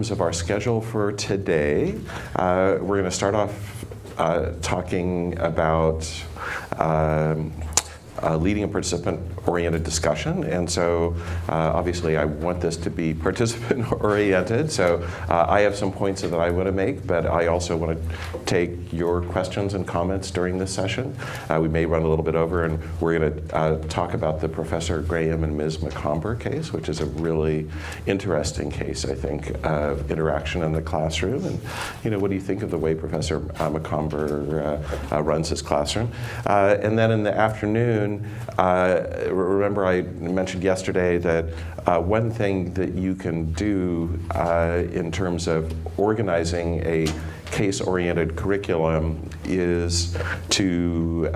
terms of our schedule for today, we're going to start off talking about leading a participant-oriented discussion, and so obviously I want this to be participant-oriented, so I have some points that I want to make, but I also want to take your questions and comments during this session. We may run a little bit over, and we're going to talk about the Professor Graham and Ms. McComber case, which is a really interesting case, I think, of interaction in the classroom, and what do you think of the way Professor McComber runs his classroom? And then in the afternoon, remember I mentioned yesterday that one thing that you can do in terms of organizing a case-oriented curriculum is to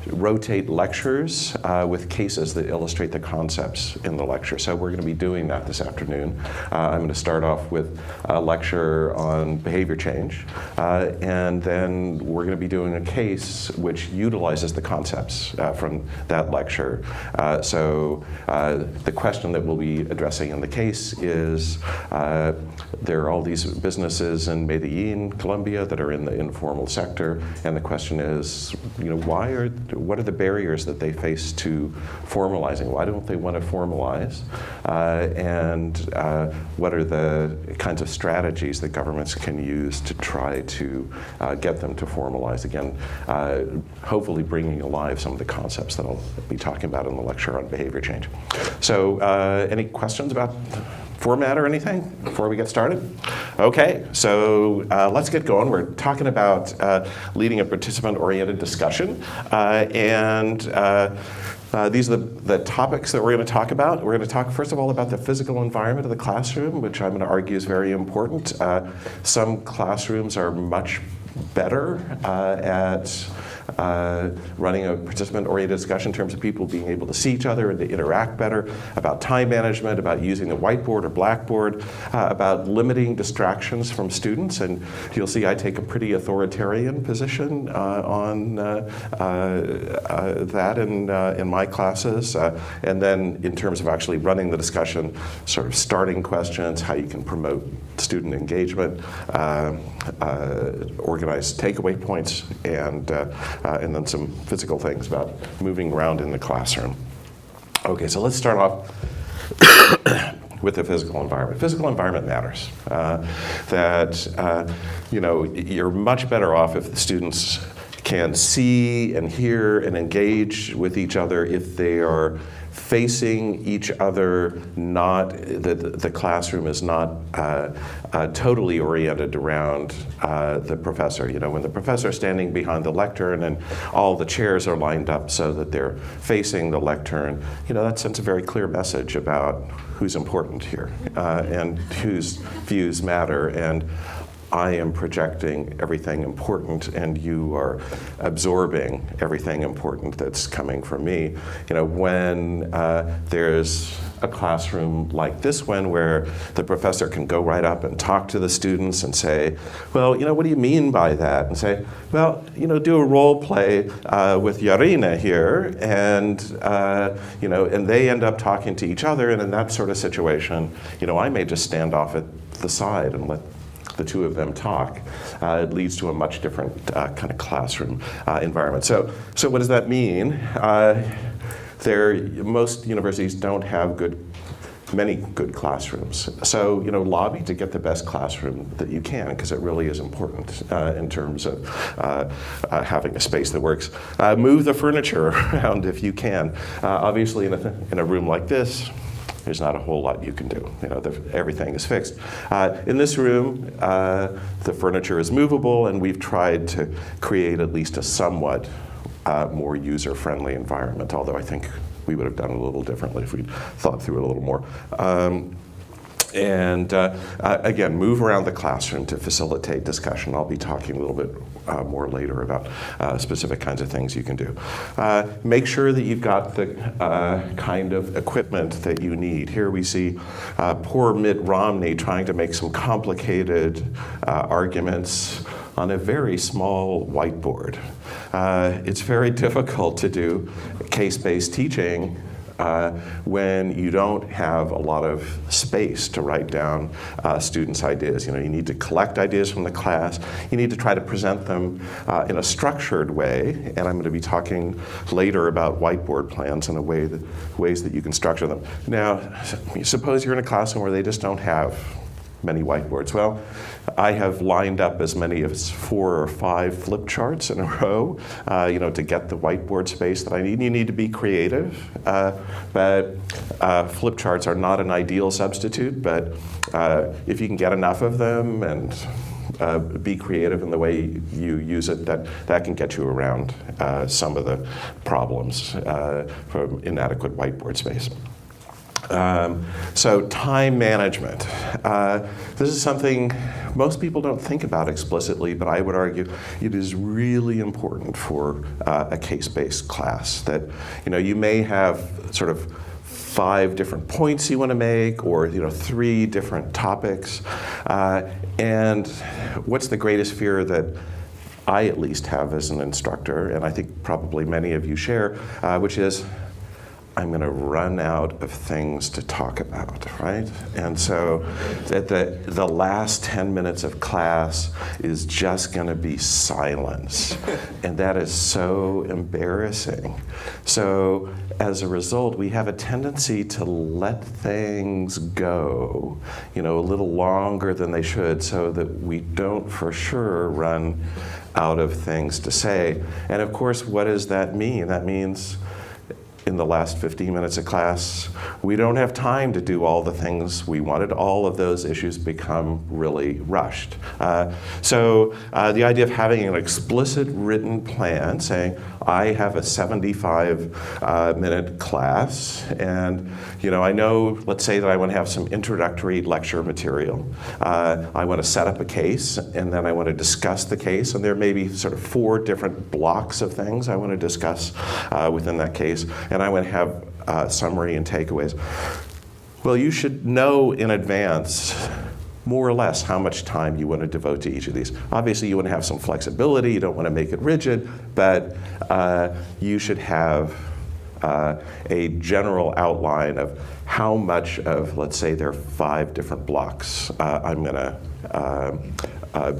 rotate lectures with cases that illustrate the concepts in the lecture. So we're going to be doing that this afternoon. I'm going to start off with a lecture on behavior change, and then we're going to be doing a case which utilizes the concepts from that lecture. So the question that we'll be addressing in the case is there are all these businesses in Medellin, Colombia, that are in the informal sector, and the question is, what are the barriers that they face to formalizing? Why don't they want to formalize? And what are the kinds of strategies that governments can use to try to get them to formalize? Again, hopefully bringing alive some of the concepts that I'll be talking about in the lecture on behavior change. So any questions about format or anything before we get started? Okay, so let's get going. We're talking about leading a participant-oriented discussion, and these are the topics that we're going to talk about. We're going to talk, first of all, about the physical environment of the classroom, which I'm going to argue is very important. Some classrooms are much better at running a participant-oriented discussion in terms of people being able to see each other and to interact better, about time management, about using a whiteboard or blackboard, about limiting distractions from students. And you'll see I take a pretty authoritarian position on that in my classes. And then in terms of actually running the discussion, sort of starting questions, how you can promote student engagement, organize takeaway points, and then some physical things about moving around in the classroom. Okay, so let's start off with the physical environment. Physical environment matters. You're much better off if the students can see and hear and engage with each other if they are facing each other, not the classroom is not totally oriented around the professor. When the professor is standing behind the lectern and all the chairs are lined up so that they're facing the lectern, that sends a very clear message about who's important here and whose views matter. And I am projecting everything important, and you are absorbing everything important that's coming from me. When there's a classroom like this one where the professor can go right up and talk to the students and say, well, what do you mean by that? And say, well, do a role play with Yarina here, and and they end up talking to each other, and in that sort of situation, I may just stand off at the side and let the two of them talk. It leads to a much different kind of classroom environment. So what does that mean? Most universities don't have many good classrooms. So, lobby to get the best classroom that you can, because it really is important in terms of having a space that works. Move the furniture around if you can. Obviously, in a room like this, there's not a whole lot you can do. Everything is fixed. In this room, the furniture is movable, and we've tried to create at least a somewhat more user-friendly environment, although I think we would have done it a little differently if we'd thought through it a little more. And again, move around the classroom to facilitate discussion. I'll be talking a little bit more later about specific kinds of things you can do. Make sure that you've got the kind of equipment that you need. Here we see poor Mitt Romney trying to make some complicated arguments on a very small whiteboard. It's very difficult to do case-based teaching when you don't have a lot of space to write down students' ideas. You need to collect ideas from the class. You need to try to present them in a structured way, and I'm going to be talking later about whiteboard plans and ways that you can structure them. Now, suppose you're in a classroom where they just don't have many whiteboards. Well, I have lined up as many as 4 or 5 flip charts in a row, to get the whiteboard space that I need. You need to be creative, but flip charts are not an ideal substitute, but if you can get enough of them and be creative in the way you use it, that can get you around some of the problems from inadequate whiteboard space. So time management. This is something most people don't think about explicitly, but I would argue it is really important for a case-based class. That you may have sort of 5 different points you want to make, or 3 different topics. And what's the greatest fear that I at least have as an instructor, and I think probably many of you share, which is I'm going to run out of things to talk about, right? And so at the last 10 minutes of class is just going to be silence. And that is so embarrassing. So as a result, we have a tendency to let things go, a little longer than they should, so that we don't for sure run out of things to say. And of course, what does that mean? That means in the last 15 minutes of class, we don't have time to do all the things we wanted. All of those issues become really rushed. So the idea of having an explicit written plan saying, I have a 75-minute class, and I know, let's say that I want to have some introductory lecture material. I want to set up a case, and then I want to discuss the case, and there may be sort of 4 different blocks of things I want to discuss within that case, and I want to have summary and takeaways. Well, you should know in advance more or less how much time you want to devote to each of these. Obviously, you want to have some flexibility. You don't want to make it rigid, but you should have a general outline of how much of, let's say, there are 5 different blocks I'm going to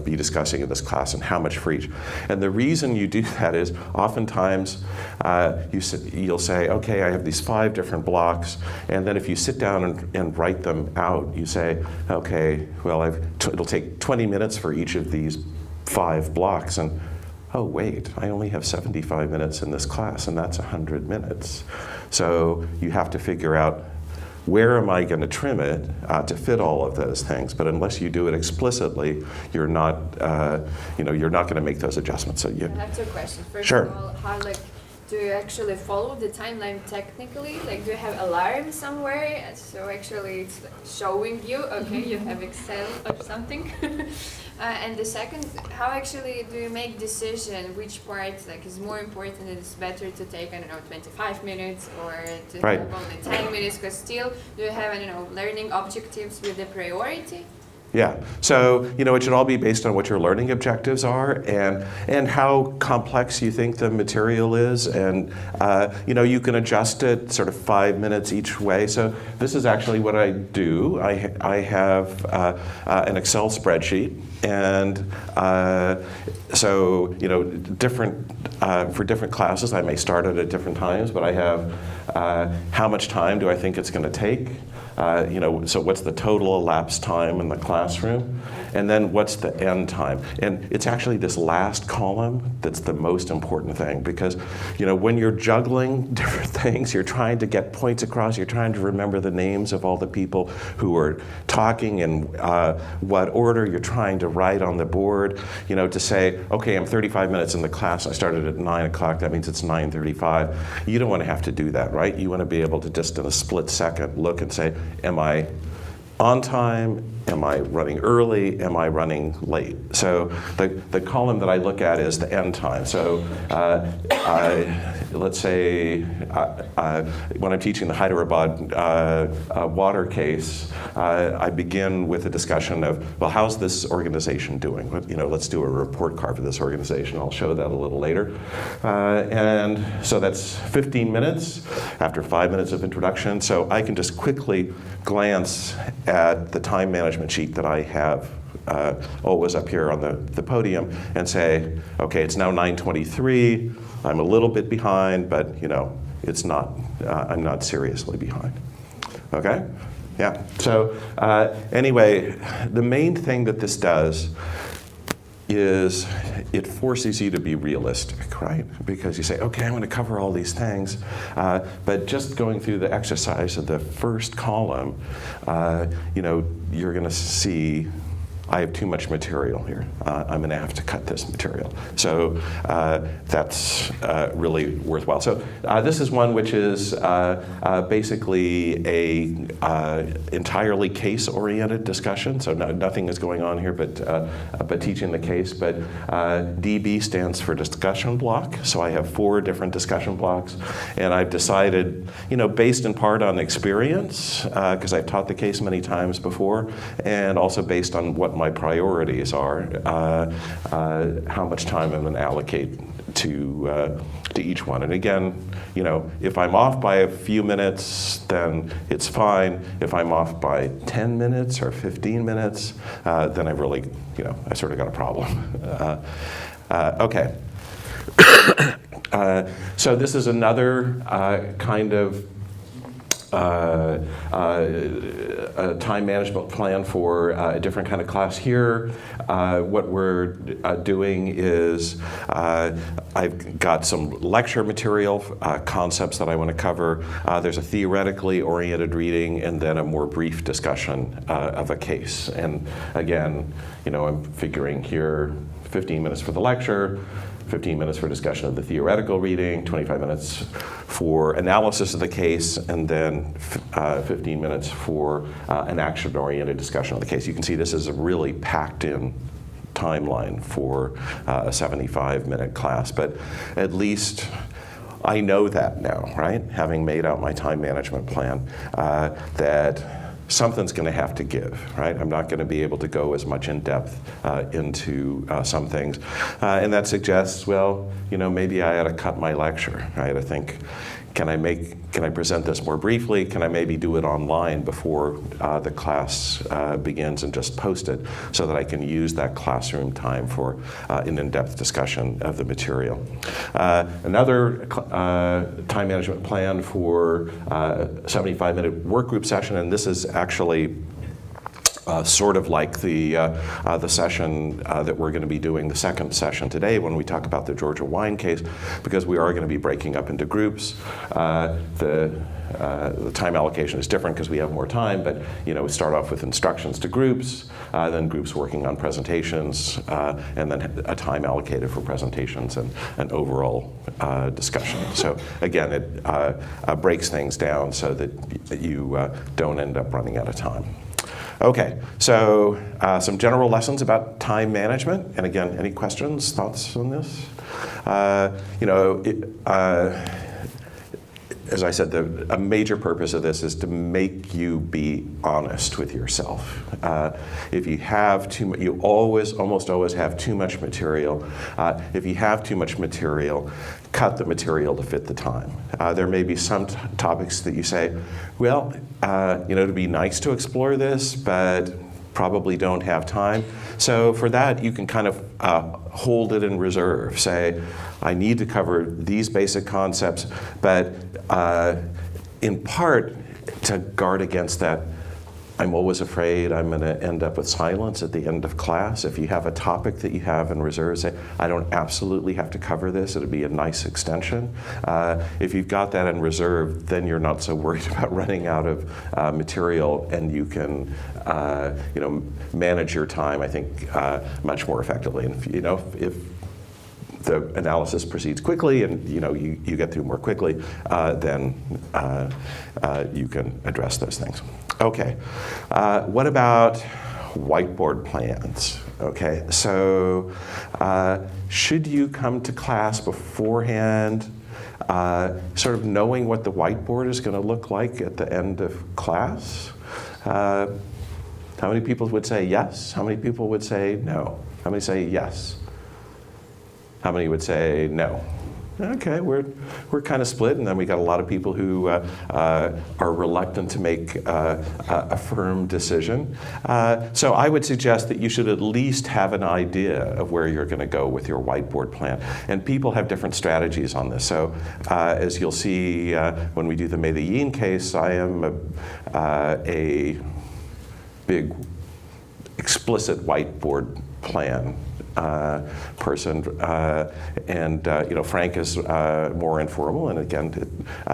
be discussing in this class, and how much for each. And the reason you do that is oftentimes you'll say, okay, I have these 5 different blocks, and then if you sit down and write them out, you say, okay, well, it'll take 20 minutes for each of these 5 blocks, and oh wait, I only have 75 minutes in this class, and that's 100 minutes. So you have to figure out, where am I going to trim it to fit all of those things? But unless you do it explicitly, you're not, you're not going to make those adjustments. So I have 2 questions. First Sure. of all, how do you actually follow the timeline technically? Do you have alarm somewhere? So actually, it's showing you, okay, you have Excel or something. And the second, how actually do you make decision which part is more important, and it's better to take 25 minutes or to Right. have only 10 minutes? Because still, do you have learning objectives with the priority? Yeah, so it should all be based on what your learning objectives are and how complex you think the material is, and you can adjust it sort of 5 minutes each way. So this is actually what I do. I have an Excel spreadsheet, and so different for different classes I may start it at different times, but I have how much time do I think it's going to take. So what's the total elapsed time in the classroom? And then what's the end time? And it's actually this last column that's the most important thing, because when you're juggling different things, you're trying to get points across, you're trying to remember the names of all the people who are talking and what order you're trying to write on the board, to say, okay, I'm 35 minutes in the class, I started at 9 o'clock, that means it's 9:35. You don't want to have to do that, right? You want to be able to just in a split second look and say, am I on time? Am I running early? Am I running late? So the column that I look at is the end time. So let's say when I'm teaching the Hyderabad water case, I begin with a discussion of, well, how's this organization doing? Let's do a report card for this organization. I'll show that a little later. And so that's 15 minutes after 5 minutes of introduction. So I can just quickly glance at the time management sheet that I have always up here on the podium and say, okay, it's now 9:23. I'm a little bit behind, but it's not. I'm not seriously behind. Okay? Yeah. So anyway, the main thing that this does is it forces you to be realistic, right? Because you say, okay, I'm going to cover all these things, but just going through the exercise of the first column, you're going to see I have too much material here. I'm going to have to cut this material. So that's really worthwhile. So this is one which is basically a entirely case-oriented discussion. So nothing is going on here but teaching the case. But DB stands for discussion block. So I have 4 different discussion blocks. And I've decided, based in part on experience, because I've taught the case many times before, and also based on what my priorities are, how much time I'm going to allocate to each one. And again, if I'm off by a few minutes, then it's fine. If I'm off by 10 minutes or 15 minutes, then I've really, I sort of got a problem. Okay. So this is another kind of a time management plan for a different kind of class here. What we're doing is I've got some lecture material, concepts that I want to cover. There's a theoretically oriented reading and then a more brief discussion of a case. And again, I'm figuring here 15 minutes for the lecture, 15 minutes for discussion of the theoretical reading, 25 minutes for analysis of the case, and then 15 minutes for an action-oriented discussion of the case. You can see this is a really packed-in timeline for a 75-minute class, but at least I know that now, right? Having made out my time management plan, that something's going to have to give, right? I'm not going to be able to go as much in depth into some things. And that suggests, well, maybe I ought to cut my lecture, right? I think, can I present this more briefly? Can I maybe do it online before the class begins and just post it so that I can use that classroom time for an in-depth discussion of the material? Another time management plan for a 75-minute work group session, and this is actually sort of like the session that we're going to be doing, the second session today when we talk about the Georgia wine case, because we are going to be breaking up into groups. The time allocation is different because we have more time, but we start off with instructions to groups, then groups working on presentations, and then a time allocated for presentations and an overall discussion. So again, it breaks things down so that you don't end up running out of time. Okay, so some general lessons about time management. And again, any questions, thoughts on this? As I said, a major purpose of this is to make you be honest with yourself. If you have too much, you almost always have too much material. If you have too much material, cut the material to fit the time. There may be some topics that you say, well, it'd be nice to explore this, but probably don't have time. So for that, you can kind of hold it in reserve. Say, I need to cover these basic concepts, but in part to guard against that, I'm always afraid I'm going to end up with silence at the end of class. If you have a topic that you have in reserve, say, I don't absolutely have to cover this. It'd be a nice extension. If you've got that in reserve, then you're not so worried about running out of material, and you can manage your time, I think, much more effectively. And if the analysis proceeds quickly and you get through more quickly, then you can address those things. Okay, what about whiteboard plans? Okay, so should you come to class beforehand sort of knowing what the whiteboard is going to look like at the end of class? How many people would say yes? How many people would say no? How many say yes? How many would say no? Okay, we're kind of split, and then we got a lot of people who are reluctant to make a firm decision. So I would suggest that you should at least have an idea of where you're going to go with your whiteboard plan. And people have different strategies on this. So as you'll see when we do the Medellin case, I am a big explicit whiteboard plan person, and Frank is more informal. And again,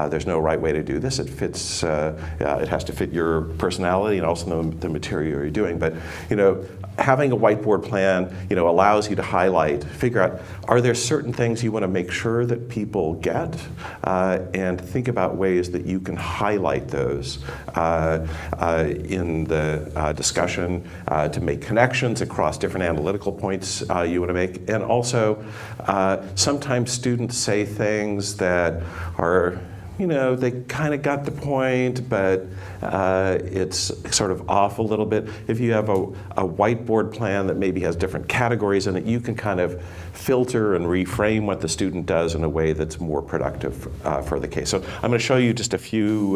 there's no right way to do this. It fits. It has to fit your personality and also the material you're doing. But having a whiteboard plan, allows you to highlight, figure out, are there certain things you want to make sure that people get, and think about ways that you can highlight those in the discussion to make connections across different analytical points you want to make. And also, sometimes students say things that are, they kind of got the point, but it's sort of off a little bit. If you have a whiteboard plan that maybe has different categories in it, you can kind of filter and reframe what the student does in a way that's more productive for the case. So I'm going to show you just a few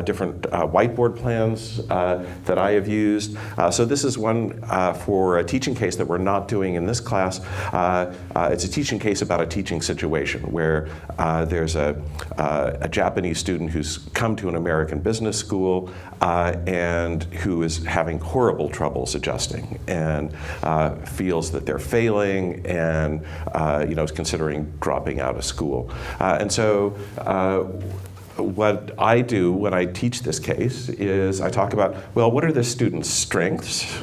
different whiteboard plans that I have used. So this is one for a teaching case that we're not doing in this class. It's a teaching case about a teaching situation where there's a Japanese student who's come to an American business school and who is having horrible troubles adjusting and feels that they're failing and is considering dropping out of school. And so what I do when I teach this case is I talk about, well, what are the student's strengths?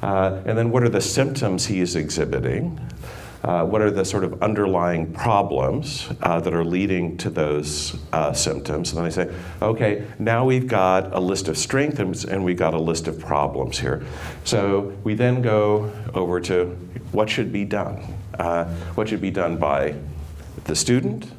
And then what are the symptoms he is exhibiting? What are the sort of underlying problems that are leading to those symptoms? And then I say, okay, now we've got a list of strengths and we've got a list of problems here. So we then go over to what should be done. What should be done by the student?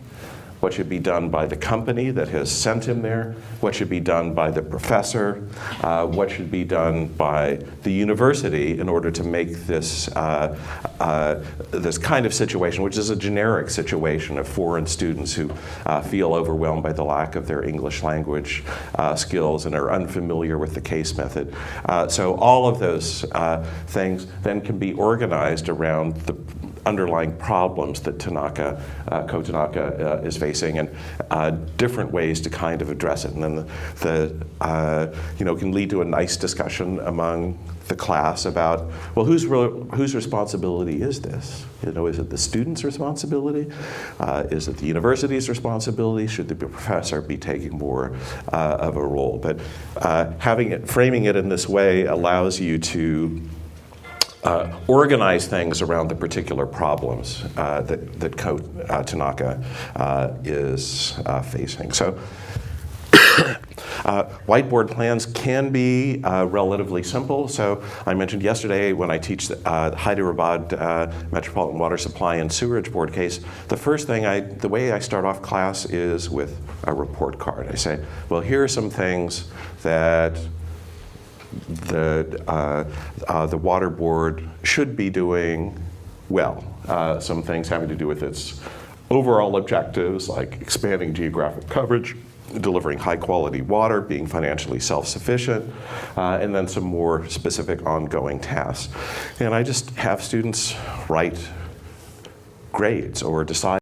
What should be done by the company that has sent him there? What should be done by the professor? What should be done by the university in order to make this this kind of situation, which is a generic situation of foreign students who feel overwhelmed by the lack of their English language skills and are unfamiliar with the case method. So all of those things then can be organized around the underlying problems that Ko Tanaka is facing, and different ways to kind of address it. And then can lead to a nice discussion among the class about, well, whose responsibility is this? Is it the student's responsibility? Is it the university's responsibility? Should the professor be taking more of a role? But framing it in this way allows you to organize things around the particular problems that Ko Tanaka is facing. So whiteboard plans can be relatively simple. So I mentioned yesterday when I teach the Hyderabad Metropolitan Water Supply and Sewerage Board case, the way I start off class is with a report card. I say, well, here are some things that the water board should be doing well. Some things having to do with its overall objectives, like expanding geographic coverage, delivering high quality water, being financially self-sufficient, and then some more specific ongoing tasks. And I just have students write grades or decide